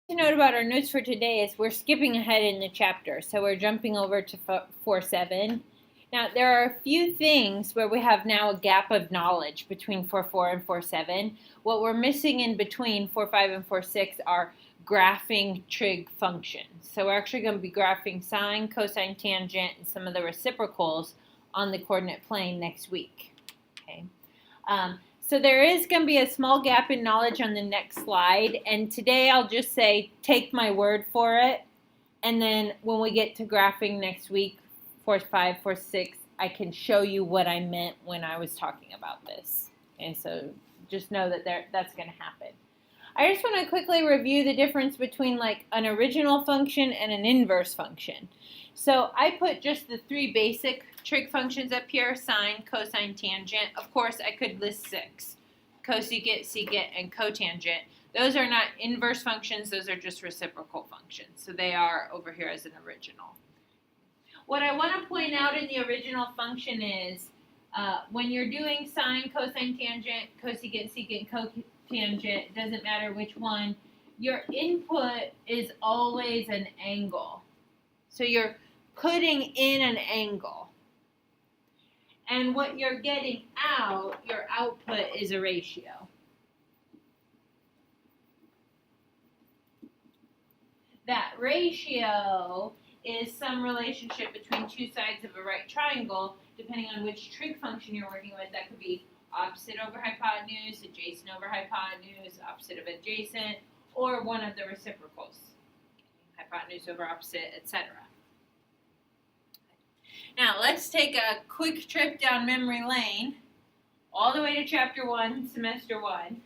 To note about our notes for today is we're skipping ahead in the chapter, so we're jumping over to 4.7. Now, there are a few things where we have now a gap of knowledge between 4.4 and 4.7. What we're missing in between 4.5 and 4.6 are graphing trig functions. So we're actually going to be graphing sine, cosine, tangent, and some of the reciprocals on the coordinate plane next week. Okay. So there is going to be a small gap in knowledge on the next slide, and today I'll just say take my word for it, and then when we get to graphing next week, 4.5, 4.6, I can show you what I meant when I was talking about this. Okay, so just know that that's going to happen. I just want to quickly review the difference between like an original function and an inverse function. So I put just the three basic trig functions up here, sine, cosine, tangent. Of course, I could list 6, cosecant, secant, and cotangent. Those are not inverse functions, those are just reciprocal functions. So they are over here as an original. What I want to point out in the original function is when you're doing sine, cosine, tangent, cosecant, secant, cotangent, it doesn't matter which one, your input is always an angle. So you're putting in an angle. And what you're getting out, your output is a ratio. That ratio is some relationship between two sides of a right triangle, depending on which trig function you're working with. That could be opposite over hypotenuse, adjacent over hypotenuse, opposite of adjacent, or one of the reciprocals, hypotenuse over opposite, etc. Now, let's take a quick trip down memory lane, all the way to Chapter 1, Semester 1.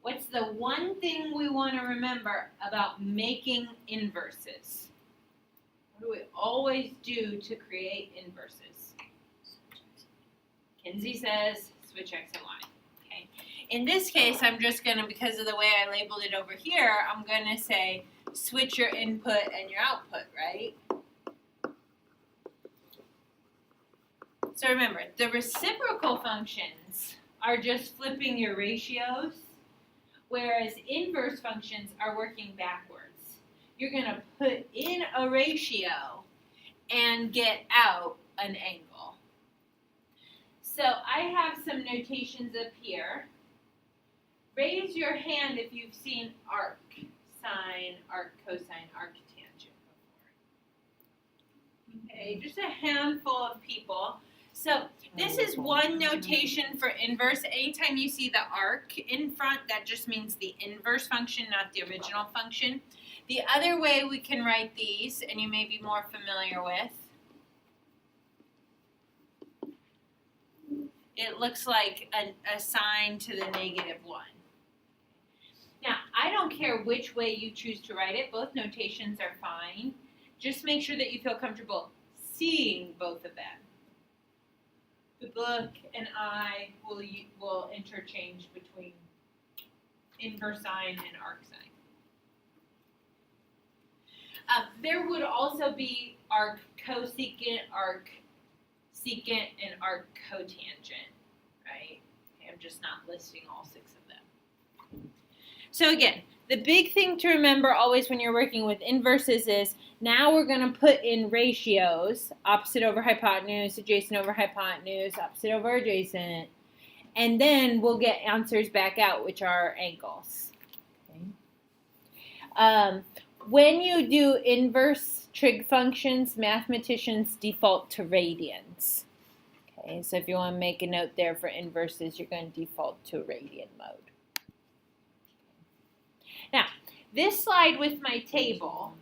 What's the one thing we want to remember about making inverses? What do we always do to create inverses? Kinsey says switch x and y. Okay. In this case, I'm just going to, because of the way I labeled it over here, I'm going to say switch your input and your output, right? So remember, the reciprocal functions are just flipping your ratios, whereas inverse functions are working backwards. You're going to put in a ratio and get out an angle. So I have some notations up here. Raise your hand if you've seen arc sine, arc cosine, arc tangent before. Okay, just a handful of people. So this is one notation for inverse. Anytime you see the arc in front, that just means the inverse function, not the original function. The other way we can write these, and you may be more familiar with, it looks like a sign to the -1. Now, I don't care which way you choose to write it. Both notations are fine. Just make sure that you feel comfortable seeing both of them. The book and I will interchange between inverse sine and arc sine. There would also be arc cosecant, arc secant, and arc cotangent, right? Okay, I'm just not listing all 6 of them. So again, the big thing to remember always when you're working with inverses is now we're going to put in ratios, opposite over hypotenuse, adjacent over hypotenuse, opposite over adjacent, and then we'll get answers back out, which are angles. Okay. When you do inverse trig functions, mathematicians default to radians. Okay, so if you want to make a note there for inverses, you're going to default to radian mode. Now, this slide with my table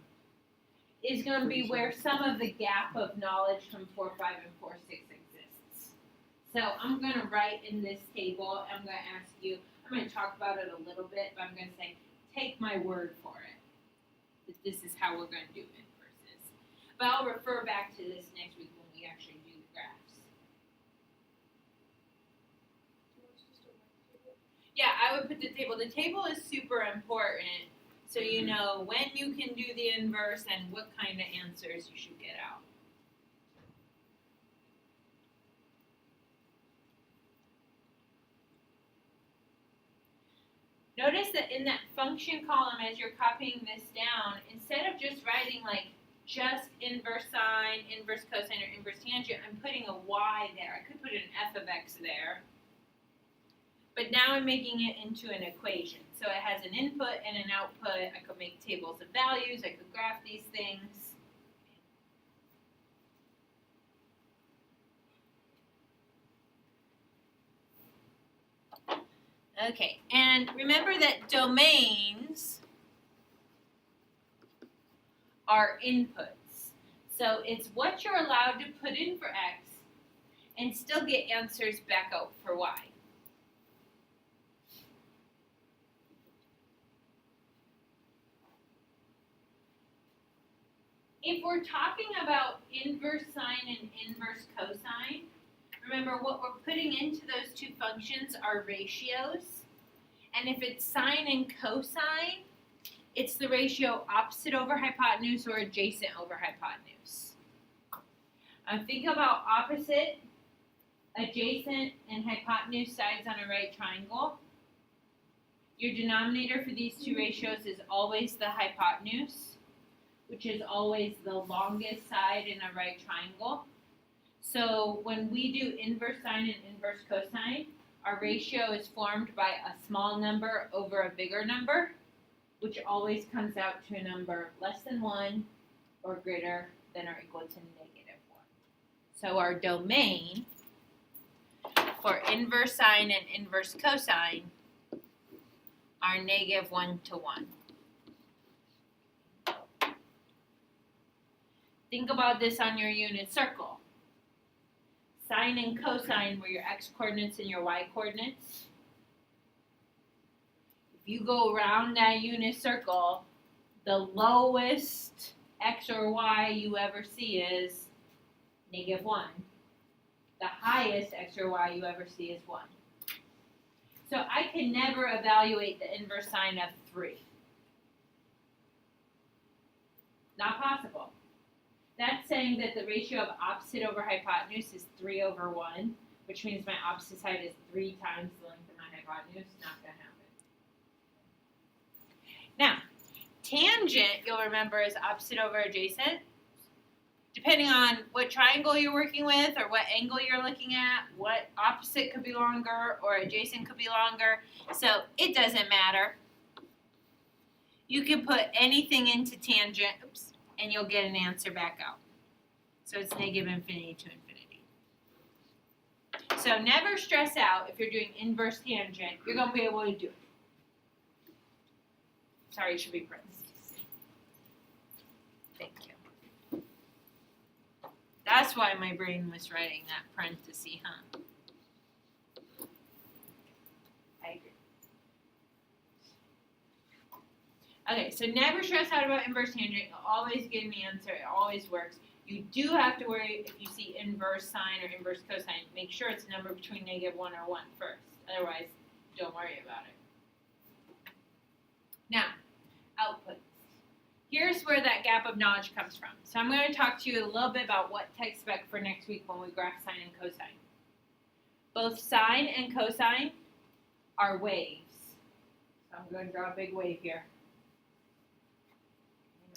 is going to be where some of the gap of knowledge from 4.5 and 4.6 exists. So I'm going to write in this table, I'm going to ask you, I'm going to talk about it a little bit, but I'm going to say, take my word for it. That this is how we're going to do inverses. But I'll refer back to this next week when we actually do the graphs. Yeah, I would put the table. The table is super important, so you know when you can do the inverse and what kind of answers you should get out. Notice that in that function column, as you're copying this down, instead of just writing like just inverse sine, inverse cosine, or inverse tangent, I'm putting a y there. I could put an f of x there. But now I'm making it into an equation. So it has an input and an output. I could make tables of values. I could graph these things. Okay, and remember that domains are inputs. So it's what you're allowed to put in for x and still get answers back out for y. If we're talking about inverse sine and inverse cosine, remember what we're putting into those two functions are ratios. And if it's sine and cosine, it's the ratio opposite over hypotenuse or adjacent over hypotenuse. Think about opposite, adjacent, and hypotenuse sides on a right triangle. Your denominator for these two ratios is always the hypotenuse, which is always the longest side in a right triangle. So when we do inverse sine and inverse cosine, our ratio is formed by a small number over a bigger number, which always comes out to a number less than 1 or greater than or equal to negative 1. So our domain for inverse sine and inverse cosine are negative 1 to 1. Think about this on your unit circle. Sine and cosine were your x-coordinates and your y-coordinates. If you go around that unit circle, the lowest x or y you ever see is negative 1. The highest x or y you ever see is 1. So I can never evaluate the inverse sine of 3. Not possible. That's saying that the ratio of opposite over hypotenuse is 3 over 1, which means my opposite side is 3 times the length of my hypotenuse. Not going to happen. Now, tangent, you'll remember, is opposite over adjacent. Depending on what triangle you're working with or what angle you're looking at, what opposite could be longer or adjacent could be longer. So it doesn't matter. You can put anything into tangent, and you'll get an answer back out. So it's negative infinity to infinity. So never stress out if you're doing inverse tangent. You're going to be able to do it. Sorry, it should be parentheses. Thank you. That's why my brain was writing that parenthesis, huh? I agree. Okay, so never stress out about inverse tangent. You'll always get an answer. It always works. You do have to worry if you see inverse sine or inverse cosine. Make sure it's a number between negative 1 or 1 first. Otherwise, don't worry about it. Now, outputs. Here's where that gap of knowledge comes from. So I'm going to talk to you a little bit about what to expect for next week when we graph sine and cosine. Both sine and cosine are waves. So I'm going to draw a big wave here.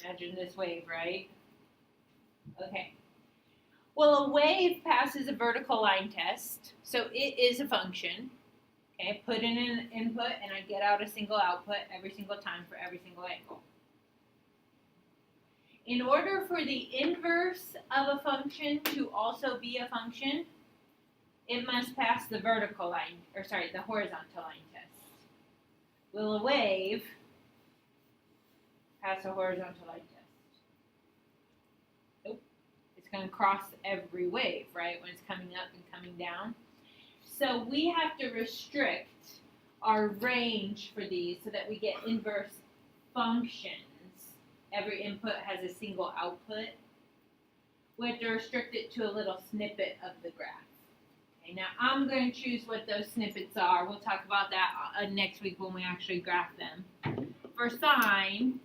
Imagine this wave, right? Okay. Well, a wave passes a vertical line test, so it is a function. Okay, put in an input and I get out a single output every single time for every single angle. In order for the inverse of a function to also be a function, it must pass the vertical line, the horizontal line test. Will a wave pass a horizontal line test? Nope. It's going to cross every wave, right, when it's coming up and coming down. So we have to restrict our range for these so that we get inverse functions. Every input has a single output. We have to restrict it to a little snippet of the graph. Okay, now I'm going to choose what those snippets are. We'll talk about that next week when we actually graph them. For sine,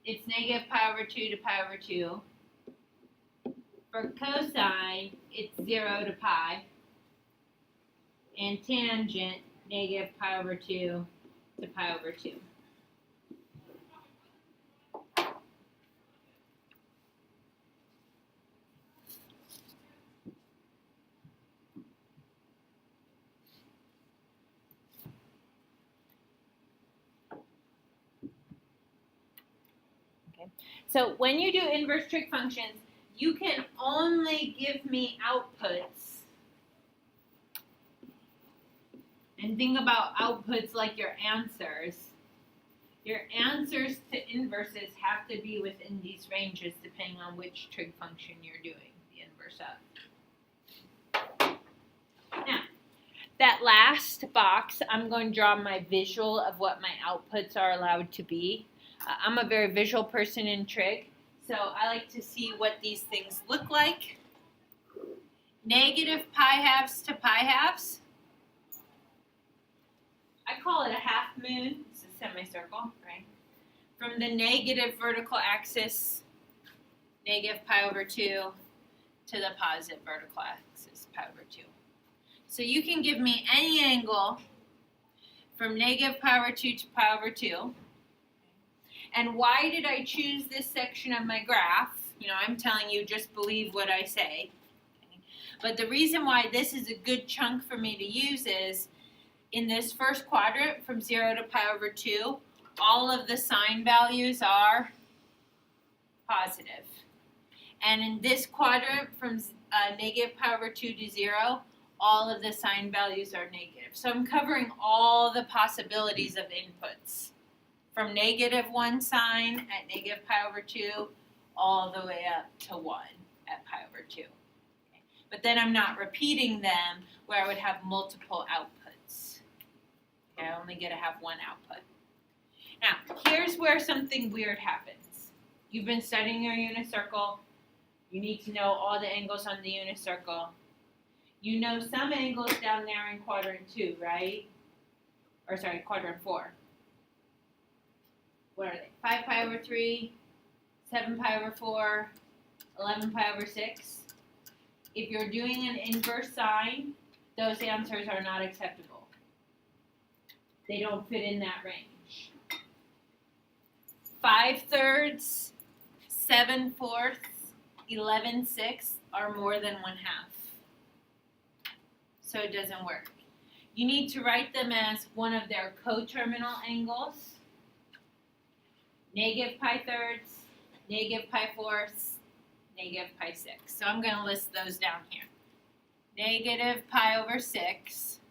it's negative pi over 2 to pi over 2. For cosine, it's 0 to pi. And tangent, negative pi over 2 to pi over 2. Okay. So when you do inverse trig functions, you can only give me outputs. And think about outputs like your answers. Your answers to inverses have to be within these ranges depending on which trig function you're doing the inverse of. Now, that last box, I'm going to draw my visual of what my outputs are allowed to be. I'm a very visual person in trig, so I like to see what these things look like. Negative pi halves to pi halves. I call it a half moon. It's a semicircle, right? From the negative vertical axis, negative pi over 2, to the positive vertical axis, pi over 2. So you can give me any angle from negative pi over 2 to pi over 2. And why did I choose this section of my graph? You know, I'm telling you, just believe what I say. Okay? But the reason why this is a good chunk for me to use is, in this first quadrant, from 0 to pi over 2, all of the sign values are positive. And in this quadrant, from negative pi over 2 to 0, all of the sign values are negative. So I'm covering all the possibilities of inputs. From negative 1 sign at negative pi over 2, all the way up to 1 at pi over 2. Okay. But then I'm not repeating them where I would have multiple outputs. Okay, I only get to have one output. Now, here's where something weird happens. You've been studying your unit circle. You need to know all the angles on the unit circle. You know some angles down there in quadrant 2, right? Or sorry, quadrant 4. What are they? 5 pi over 3, 7 pi over 4, 11 pi over 6. If you're doing an inverse sign, those answers are not acceptable. They don't fit in that range. 5/3, 7/4, 11/6 are more than 1/2. So it doesn't work. You need to write them as one of their coterminal angles. Negative pi thirds, negative pi fourths, negative pi 6. So I'm going to list those down here. Negative pi over 6,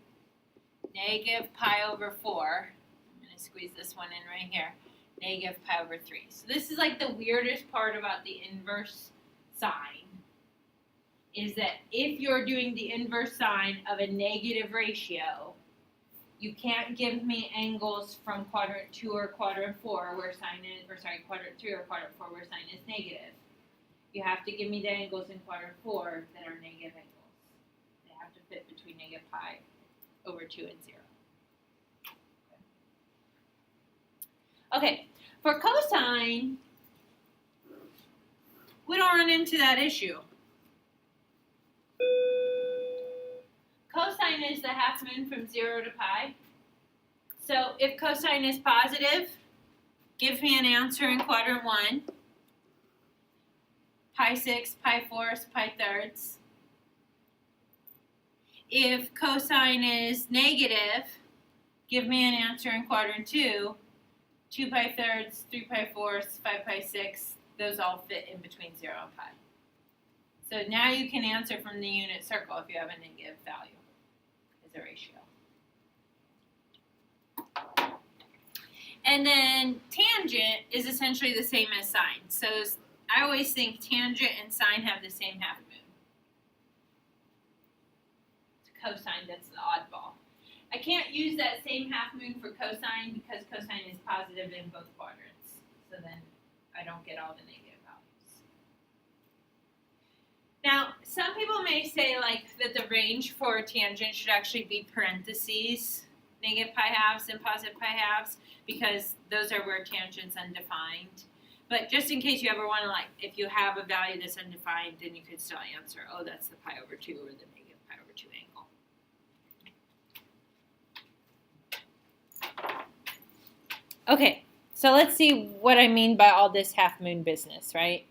negative pi over 4. I'm going to squeeze this one in right here. Negative pi over 3. So this is like the weirdest part about the inverse sign, is that if you're doing the inverse sign of a negative ratio, you can't give me angles from quadrant 2 or quadrant 4 where sign is, or sorry, quadrant 3 or quadrant 4 where sign is negative. You have to give me the angles in quadrant 4 that are negative angles. They have to fit between negative pi over 2 and 0. Okay, for cosine, we don't run into that issue. Cosine is the half moon from 0 to pi. So if cosine is positive, give me an answer in quadrant 1. Pi 6, pi 4ths, pi 3rds. If cosine is negative, give me an answer in quadrant 2. 2 pi 3rds, 3 pi 4ths, 5 pi 6. Those all fit in between 0 and pi. So now you can answer from the unit circle if you have a negative value as a ratio. And then tangent is essentially the same as sine. So I always think tangent and sine have the same half moon. It's cosine that's the oddball. I can't use that same half moon for cosine because cosine is positive in both quadrants. So then I don't get all the negative values. Now, some people may say like that the range for tangent should actually be parentheses, negative pi halves and positive pi halves, because those are where tangent's undefined. But just in case you ever want to, like, if you have a value that's undefined, then you could still answer, oh, that's the pi over 2 or the negative pi over 2 angle. Okay, so let's see what I mean by all this half-moon business, right?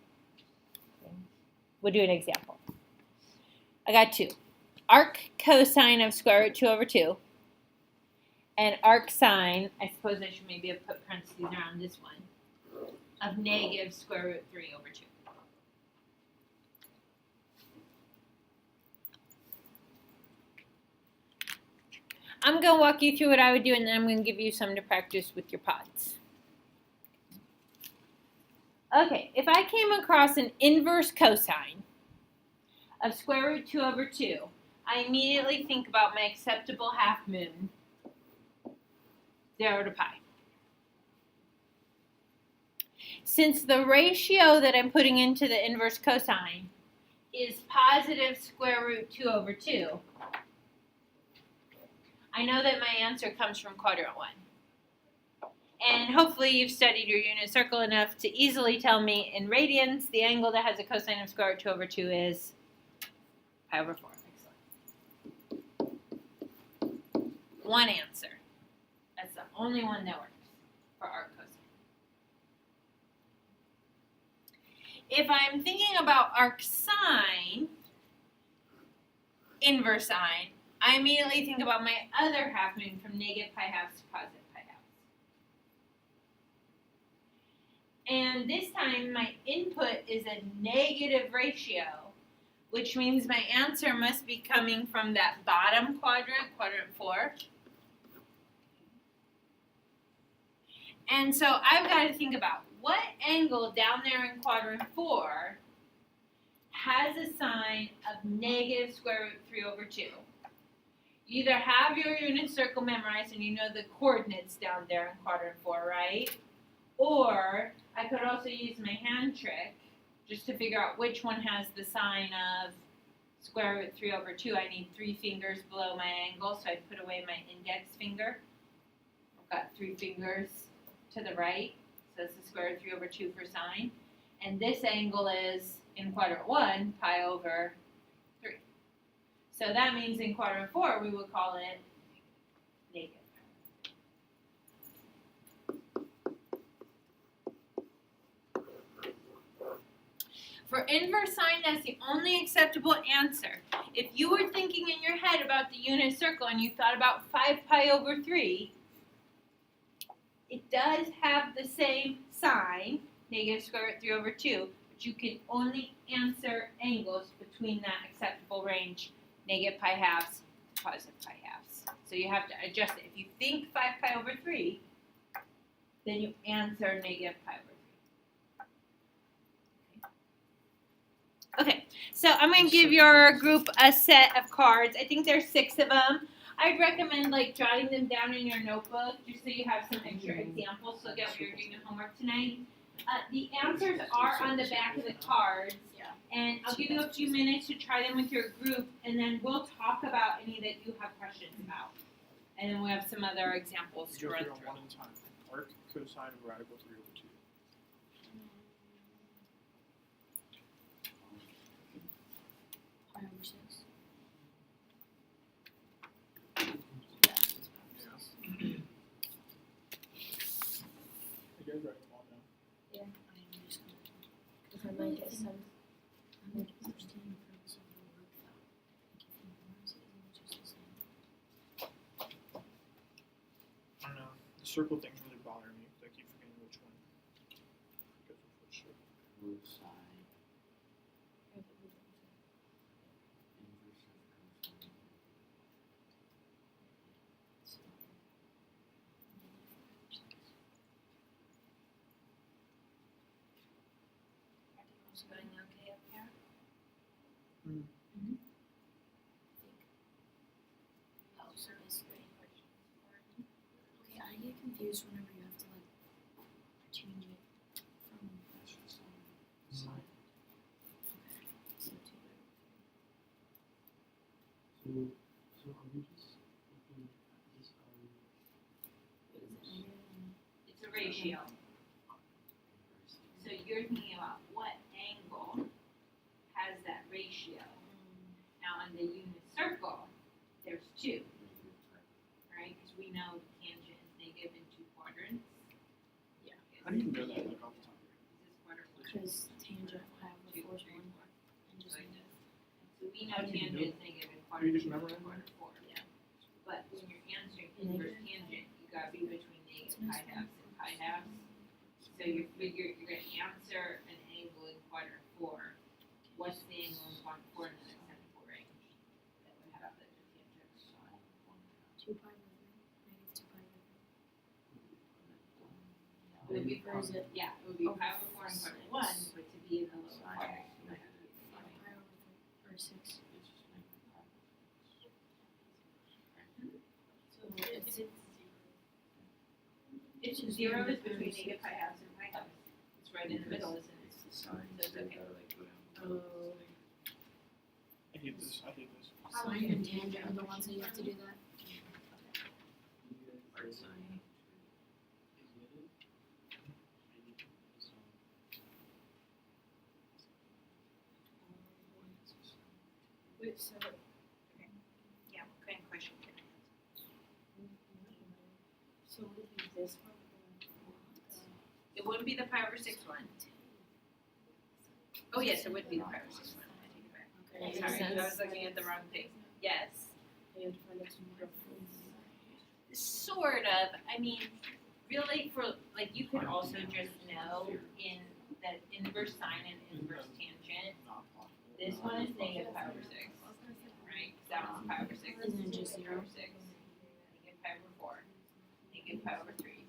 We'll do an example. I got 2. Arc cosine of square root 2 over 2. And arc sine, I suppose I should maybe have put parentheses around this one, of negative square root 3 over 2. I'm going to walk you through what I would do, and then I'm going to give you some to practice with your pods. Okay, if I came across an inverse cosine of square root 2 over 2, I immediately think about my acceptable half moon, 0 to pi. Since the ratio that I'm putting into the inverse cosine is positive square root 2 over 2, I know that my answer comes from quadrant 1. And hopefully you've studied your unit circle enough to easily tell me in radians the angle that has a cosine of square root 2 over 2 is pi over 4. Excellent. One answer. That's the only one that works for arc cosine. If I'm thinking about arc sine, inverse sine, I immediately think about my other half moon from negative pi halves to positive pi halves. And this time my input is a negative ratio, which means my answer must be coming from that bottom quadrant, quadrant 4. And so I've got to think about what angle down there in quadrant 4 has a sine of negative square root 3 over 2. You either have your unit circle memorized and you know the coordinates down there in quadrant 4, right? Or I could also use my hand trick just to figure out which one has the sine of square root 3 over 2. I need 3 fingers below my angle, so I'd put away my index finger. I've got 3 fingers to the right, so it's the square root of 3 over 2 for sine. And this angle is, in quadrant 1, pi over 3. So that means in quadrant 4, we would call it negative. For inverse sine, that's the only acceptable answer. If you were thinking in your head about the unit circle and you thought about 5 pi over 3, it does have the same sign, negative square root 3 over 2, but you can only answer angles between that acceptable range, negative pi halves to positive pi halves. So you have to adjust it. If you think 5 pi over 3, then you answer negative pi over 3. Okay, so I'm going to give your group a set of cards. I think there's 6 of them. I'd recommend jotting them down in your notebook just so you have some extra examples so get what you're doing at homework tonight. The answers are on the back of the cards, and I'll give you a few minutes to try them with your group, and then we'll talk about any that you have questions about. And then we'll have some other examples to run through. One at a time. Arc cosine of radical 3 over 2. Pi over 6. You guys write them all down. Yeah, I'm just going to. Because I might get some. I might get 16 from some of the work that if you memorize it, isn't it just the same? I don't know. The circle things really bother me. I keep forgetting which one. Go for the first circle. Both side inverse of cosine. Going okay up here? Mm. Mm-hmm. Oh, so basically. Okay, I get confused whenever you have to change it from side. Okay, so to So are we just looking at this It's a ratio. So you're thinking about what angle has that ratio. Now on the unit circle, there's 2, right? Because we know tangent is negative in 2 quadrants. How do you know that like off the top? Because tangent will have the force 1 and just negative. So we know tangent is negative in You just quarter 2 memorize and quarter 4. Yeah. But when you're answering inverse tangent, you gotta be between negative pi halves and pi halves. So you figure you're gonna answer an angle in quadrant 4. What's the angle in quadrant 4 in the extendable range that would have the tangent? 2 pi over 3. Negative 2 pi over 3. It would be Or is it yeah, it would be pi over 4 in quadrant 1, but to be in the lower quadrant, you would have to be pi over 3 or 6? So it's 0 is between negative pi halves and pi halves. It's right in the middle, isn't it? So it's okay. Oh. I hate this. I hate this. Sine and tangent are the ones that you have to do that. Wait, so, okay. Yeah, what kind of question can I answer? So would it be this one? It wouldn't be the pi over 6 one. Oh, yes, it would be the pi over 6 one. I take it back. Okay. Sorry, I was looking at the wrong thing. Yes. You have to find out some more. Sort of. I mean, really, for like, you could also just know in the inverse sine and inverse tangent. Not possible. This one is negative pi over 6, right? That one's pi over 6. Isn't it just Pi over 6. Negative pi over 4. Negative pi over 3.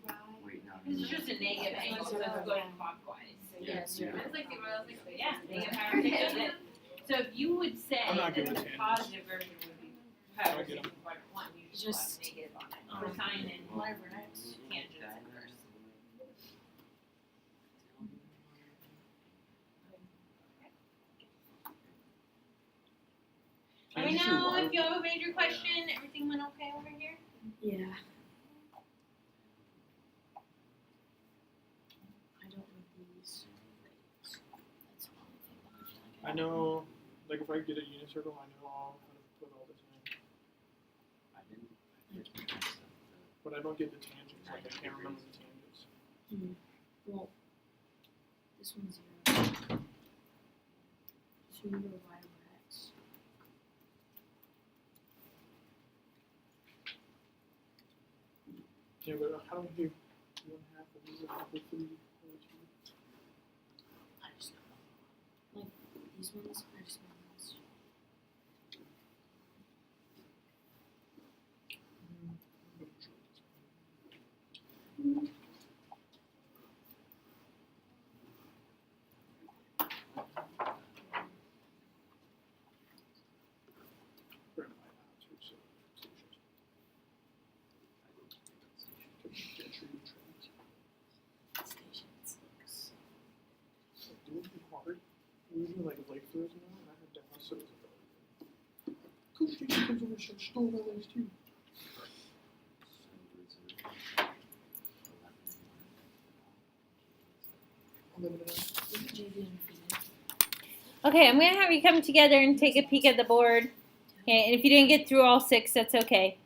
This is just a negative angle, so it's going clockwise. Yes, I was like, yeah, negative pi over 6 is it. So if you would say I'm not that good the with tangents. positive version would be pi over I 6 get in quadrant 1, you just Just, put negative on it. For sine and whatever next. tangents inverse. Let me know if you have a major question. Everything went okay over here? Yeah. I don't know these rates. That's the only thing that I feel like I know, like if I get a unit circle, I know I'll kind of put all this in. But I don't get the tangents. Like I can't remember the tangents. Well, this one's 0. 2 over y over x. Yeah, but how do we do 1/2 of these over 3 over 2? I just don't know. Like, these ones, I just know those. Stations. It would be hard. We do like life throws now, and I heard that was so Coach Jason comes over and stole my legs too. Okay, I'm going to have you come together and take a peek at the board. Okay, and if you didn't get through all 6, that's okay.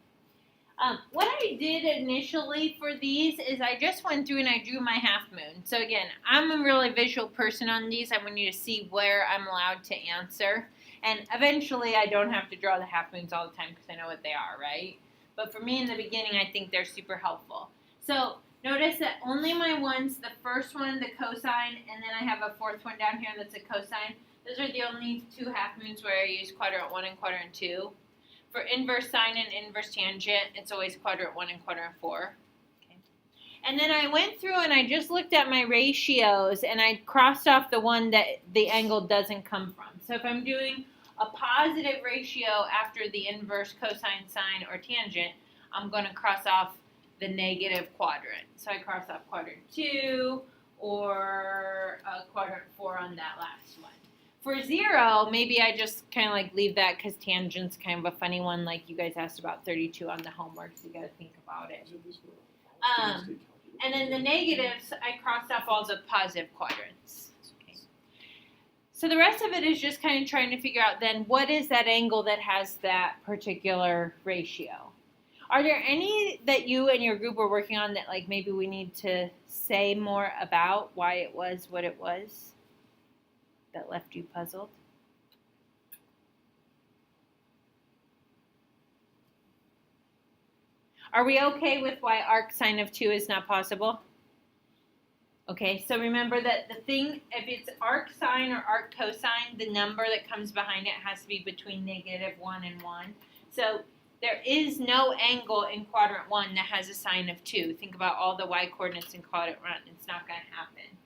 What I did initially for these is I just went through and I drew my half moon. So again, I'm a really visual person on these. I want you to see where I'm allowed to answer. And eventually I don't have to draw the half moons all the time because I know what they are, right? But for me in the beginning, I think they're super helpful. So notice that only my ones, the first one, the cosine, and then I have a fourth one down here that's a cosine. Those are the only 2 half moons where I use quadrant 1 and quadrant 2. For inverse sine and inverse tangent, it's always quadrant 1 and quadrant 4. Okay. And then I went through and I just looked at my ratios and I crossed off the one that the angle doesn't come from. So if I'm doing a positive ratio after the inverse cosine, sine, or tangent, I'm going to cross off the negative quadrant. So I cross off quadrant 2 or quadrant 4 on that last one. For 0, maybe I just kind of like leave that because tangent's kind of a funny one, like you guys asked about 32 on the homework, so you got to think about it. And then the negatives, I crossed off all the positive quadrants. Okay. So the rest of it is just kind of trying to figure out then what is that angle that has that particular ratio. Are there any that you and your group were working on that like maybe we need to say more about why it was what it was that left you puzzled? Are we okay with why arc sine of 2 is not possible? Okay, so remember that the thing, if it's arc sine or arc cosine, the number that comes behind it has to be between -1 and 1. So there is no angle in quadrant 1 that has a sine of 2. Think about all the y coordinates in quadrant 1. It's not going to happen.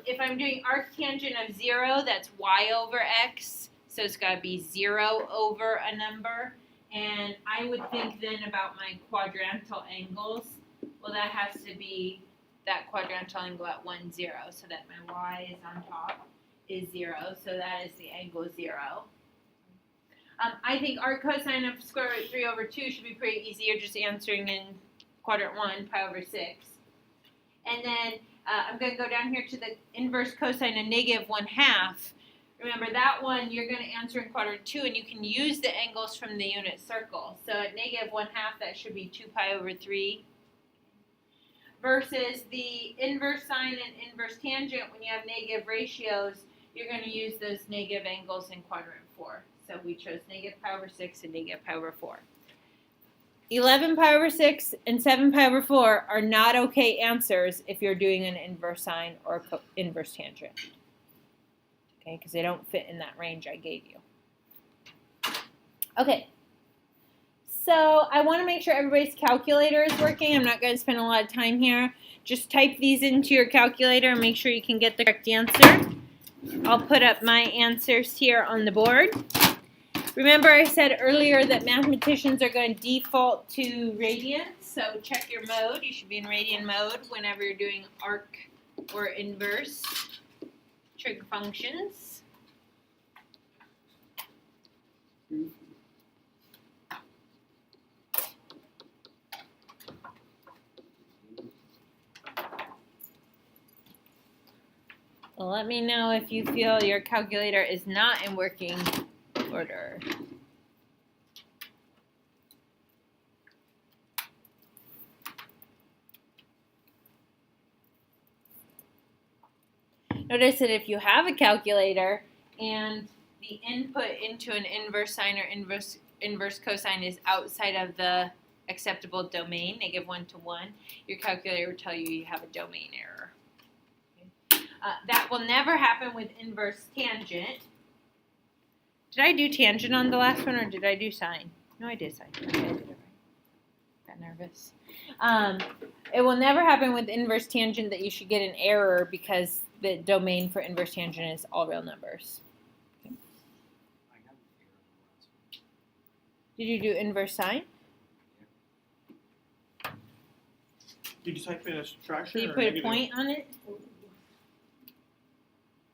If I'm doing arctangent of 0, that's y over x. So it's got to be 0 over a number. And I would think then about my quadrantal angles. Well, that has to be that quadrantal angle at 1, 0. So that my y is on top is 0. So that is the angle 0. I think arc cosine of square root 3 over 2 should be pretty easy. You're just answering in quadrant 1, pi over 6. And then I'm going to go down here to the inverse cosine of -1/2. Remember that one you're going to answer in quadrant 2, and you can use the angles from the unit circle. So at -1/2, that should be 2 pi over 3. Versus the inverse sine and inverse tangent, when you have negative ratios, you're going to use those negative angles in quadrant 4. So we chose negative pi over 6 and negative pi over 4. 11 pi over 6 and 7 pi over 4 are not okay answers if you're doing an inverse sine or inverse tangent. Okay, because they don't fit in that range I gave you. Okay, so I want to make sure everybody's calculator is working. I'm not going to spend a lot of time here. Just type these into your calculator and make sure you can get the correct answer. I'll put up my answers here on the board. Remember I said earlier that mathematicians are going to default to radians, so check your mode. You should be in radian mode whenever you're doing arc or inverse trig functions. Well, let me know if you feel your calculator is not in working order. Notice that if you have a calculator and the input into an inverse sine or inverse cosine is outside of the acceptable domain, -1 to 1, your calculator will tell you have a domain error. Okay. That will never happen with inverse tangent. Did I do tangent on the last one, or did I do sine? No, I did sine. Okay, I did it right. Got nervous. It will never happen with inverse tangent that you should get an error because the domain for inverse tangent is all real numbers. Okay. I got an error on the last one. Did you do inverse sine? Did you type in a subtraction Did you or put a negative? point on it?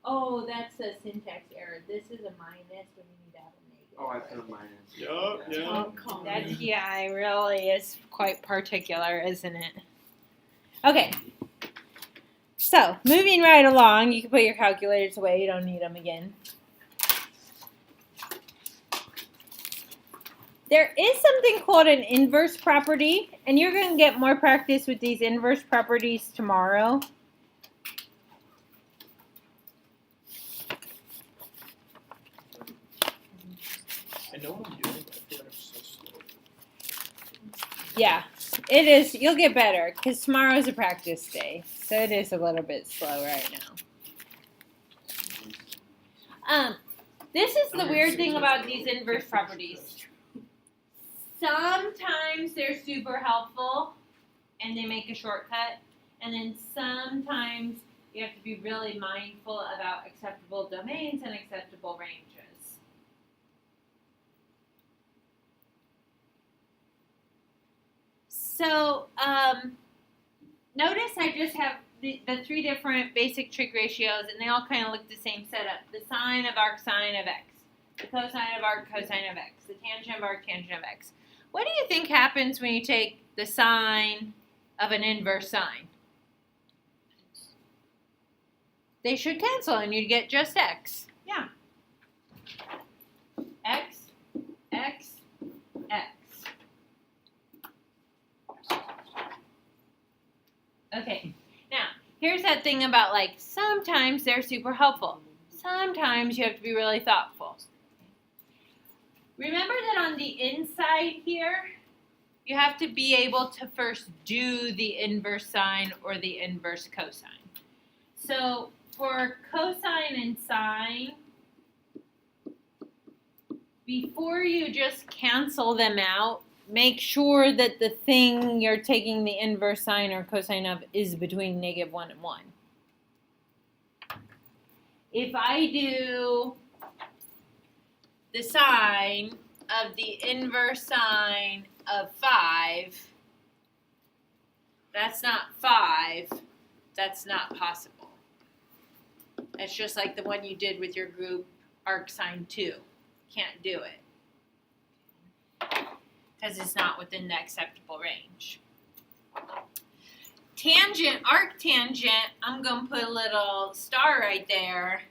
Oh, that's a syntax error. This is a minus when you need to have a negative. Oh, I put a minus. Yup, Yeah. yeah. Oh, come That on. GI really is quite particular, isn't it? Okay. So, moving right along, you can put your calculators away. You don't need them again. There is something called an inverse property, and you're going to get more practice with these inverse properties tomorrow. I know what I'm doing, but I feel like I'm so slow. Yeah, it is. You'll get better because tomorrow's a practice day, so it is a little bit slow right now. This is the weird thing about these inverse properties. Sometimes they're super helpful and they make a shortcut, and then sometimes you have to be really mindful about acceptable domains and acceptable ranges. So notice I just have the 3 different basic trig ratios, and they all kind of look the same setup. The sine of arc sine of x, the cosine of arc cosine of x, the tangent of arc tangent of x. What do you think happens when you take the sine of an inverse sine? They should cancel, and you'd get just x. Yeah. X, x, x. Okay, now, here's that thing about, like, sometimes they're super helpful. Sometimes you have to be really thoughtful. Remember that on the inside here, you have to be able to first do the inverse sine or the inverse cosine. So for cosine and sine, before you just cancel them out, make sure that the thing you're taking the inverse sine or cosine of is between -1 and 1. If I do the sine of the inverse sine of 5, that's not 5, that's not possible. It's just like the one you did with your group arcsine 2. Can't do it because it's not within the acceptable range. Tangent, arctangent, I'm going to put a little star right there.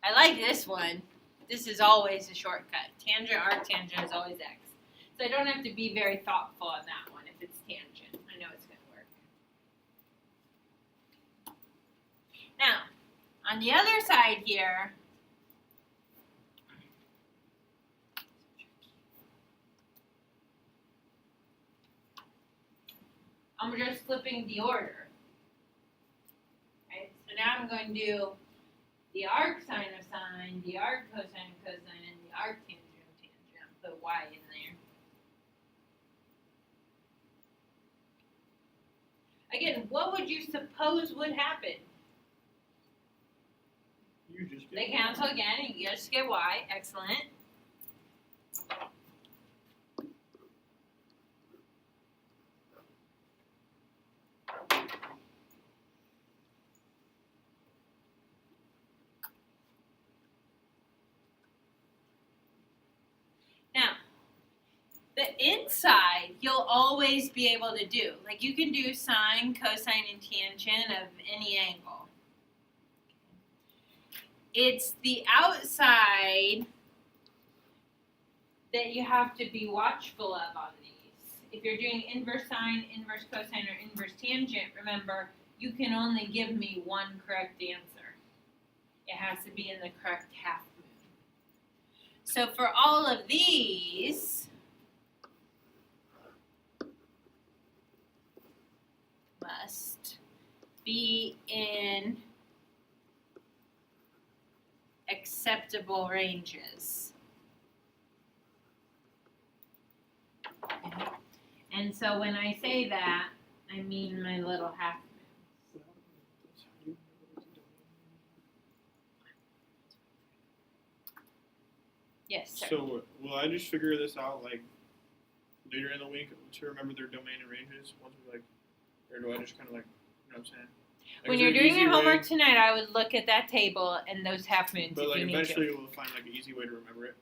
I like this one. This is always a shortcut. Tangent, arctangent is always x. So I don't have to be very thoughtful on that one if it's tangent. I know it's going to work. Now, on the other side here, I'm just flipping the order. Right? So now I'm going to do the arcsine of sine, the arccosine of cosine, and the arctangent of tangent. Put y in there. Again, what would you suppose would happen? You just get They cancel again, and you just get y. Excellent. Now, the inside, you'll always be able to do. Like, you can do sine, cosine, and tangent of any angle. It's the outside that you have to be watchful of on these. If you're doing inverse sine, inverse cosine, or inverse tangent, remember, you can only give me one correct answer. It has to be in the correct half moon. So for all of these, must be in acceptable ranges. Okay. And so when I say that, I mean my little half moons. Yes, sir. So will I just figure this out like later in the week to remember their domain and ranges once we like, or do I just kind of like, you know what I'm saying? Like, When is you're there an doing your easy homework way, tonight, I would look at that table and those half moons but if like you need eventually to. we'll find like an easy way to remember it.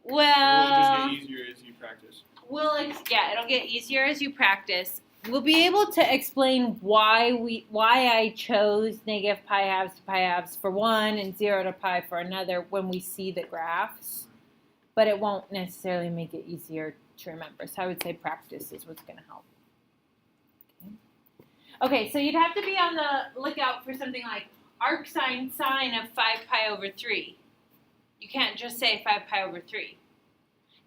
Or will it Well, just get easier as you practice? it'll get easier as you practice. We'll be able to explain why I chose negative pi halves to pi halves for one and 0 to pi for another when we see the graphs, but it won't necessarily make it easier to remember. So I would say practice is what's going to help. Okay, so you'd have to be on the lookout for something like arcsine sine of 5 pi over 3. You can't just say 5 pi over 3,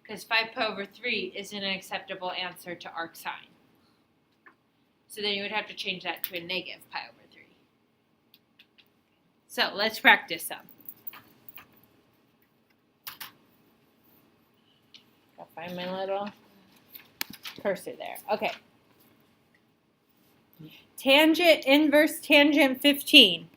because 5 pi over 3 isn't an acceptable answer to arcsine. So then you would have to change that to a negative pi over 3. So let's practice some. I'll find my little cursor there. Okay. Tangent inverse tangent 15.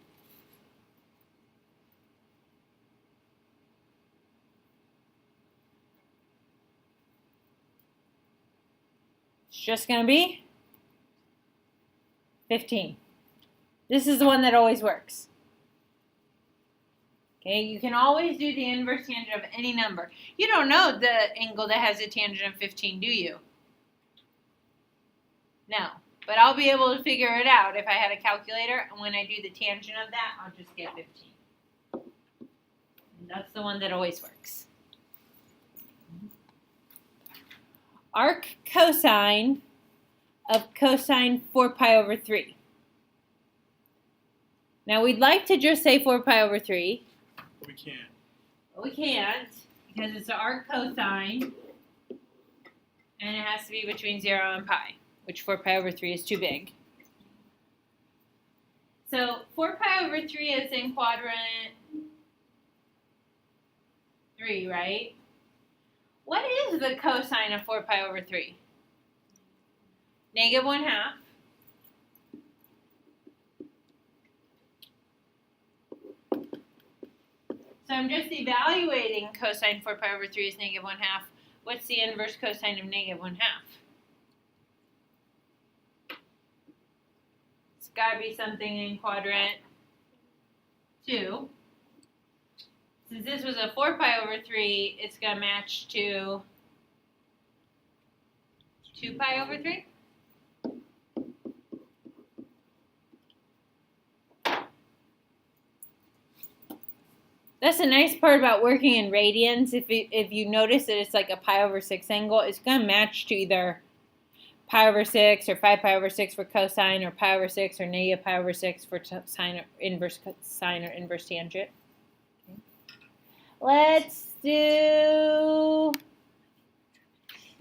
It's just going to be 15. This is the one that always works. Okay, you can always do the inverse tangent of any number. You don't know the angle that has a tangent of 15, do you? No. But I'll be able to figure it out if I had a calculator, and when I do the tangent of that, I'll just get 15. And that's the one that always works. arc cosine of cosine 4 pi over 3. Now we'd like to just say 4 pi over 3. But we can't. But we can't because it's an arc cosine and it has to be between 0 and pi, which 4 pi over 3 is too big. So 4 pi over 3 is in quadrant 3, right? What is the cosine of 4 pi over 3? Negative 1/2. So I'm just evaluating cosine 4 pi over 3 is negative 1/2. What's the inverse cosine of negative 1/2? It's got to be something in quadrant 2. Since this was a 4 pi over 3, it's going to match to 2 pi over 3. That's the nice part about working in radians. If you notice that it's like a pi over 6 angle, it's going to match to either pi over 6 or 5 pi over 6 for cosine, or pi over 6 or negative pi over 6 for sine or inverse tangent. Okay. Let's do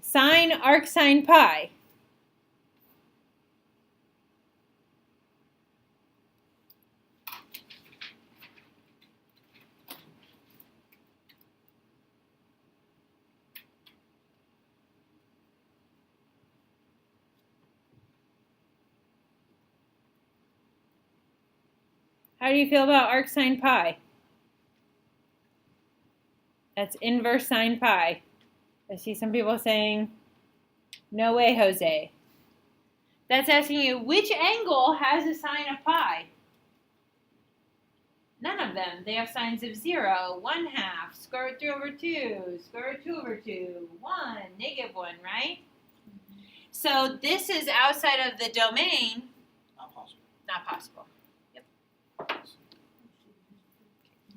sine arc sine pi. How do you feel about arc sine pi? That's inverse sine pi. I see some people saying, no way, Jose. That's asking you, which angle has a sine of pi? None of them. They have sines of 0, 1/2, square root 3 over 2, square root 2 over 2, 1, negative 1, right? So this is outside of the domain. Not possible. Not possible. Yep.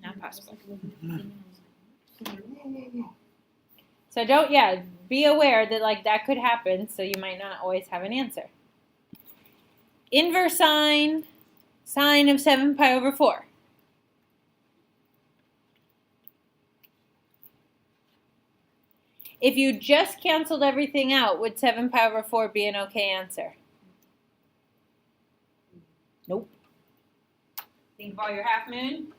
Not possible. So be aware that that could happen, so you might not always have an answer. Inverse sine of 7 pi over 4. If you just canceled everything out, would 7 pi over 4 be an okay answer? Nope. Think about your half moon.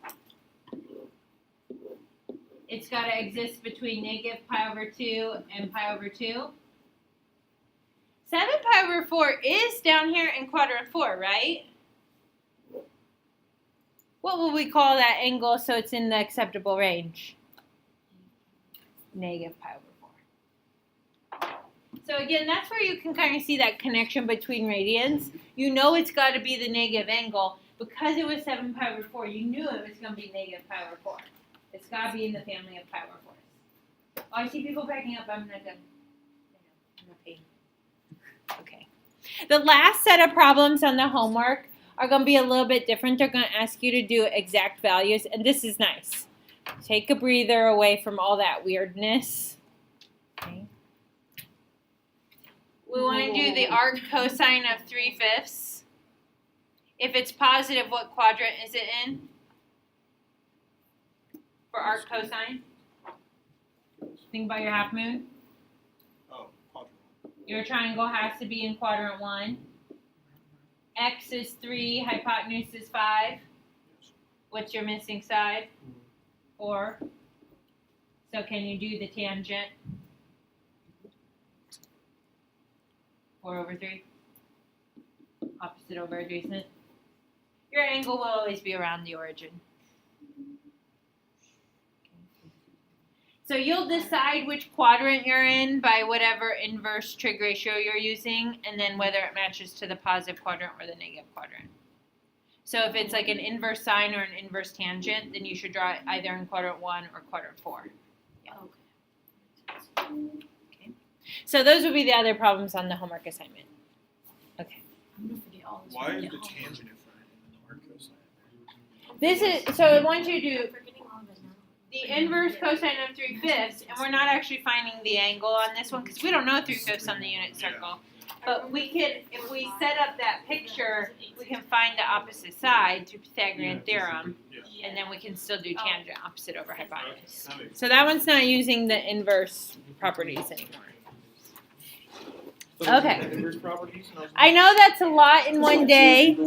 It's got to exist between negative pi over 2 and pi over 2. 7 pi over 4 is down here in quadrant 4, right? What will we call that angle so it's in the acceptable range? Negative pi over 4. So again, that's where you can kind of see that connection between radians. You know it's got to be the negative angle. Because it was 7 pi over 4, you knew it was going to be negative pi over 4. It's got to be in the family of pi over 4s. Oh, I see people backing up. I'm not done. I'm not paying. Okay. The last set of problems on the homework are going to be a little bit different. They're going to ask you to do exact values, and this is nice. Take a breather away from all that weirdness. Okay. We want to do the arc cosine of 3/5. If it's positive, what quadrant is it in? For arc cosine? Think about your half moon. Oh, quadrant. Your triangle has to be in quadrant 1. X is 3, hypotenuse is 5. Yes. What's your missing side? 4. So can you do the tangent? 4 over 3. Opposite over adjacent. Your angle will always be around the origin. So you'll decide which quadrant you're in by whatever inverse trig ratio you're using, and then whether it matches to the positive quadrant or the negative quadrant. So if it's like an inverse sine or an inverse tangent, then you should draw it either in quadrant 1 or quadrant 4. Yeah. Okay. So those would be the other problems on the homework assignment. Okay. I'm gonna forget all this. Why is Yeah. the tangent in front and then the arc cosine? This is so I want you to do. I'm forgetting all of it now. the inverse cosine of 3/5, and we're not actually finding the angle on this one because we don't know 3/5 on the unit circle. But we could, if we set up that picture, we can find the opposite side through Pythagorean theorem, and then we can still do tangent opposite over hypotenuse. So that one's not using the inverse properties anymore. Okay. Inverse properties, and I know that's a lot in one day.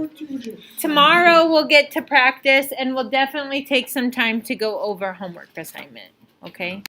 Tomorrow we'll get to practice, and we'll definitely take some time to go over homework assignment. Okay?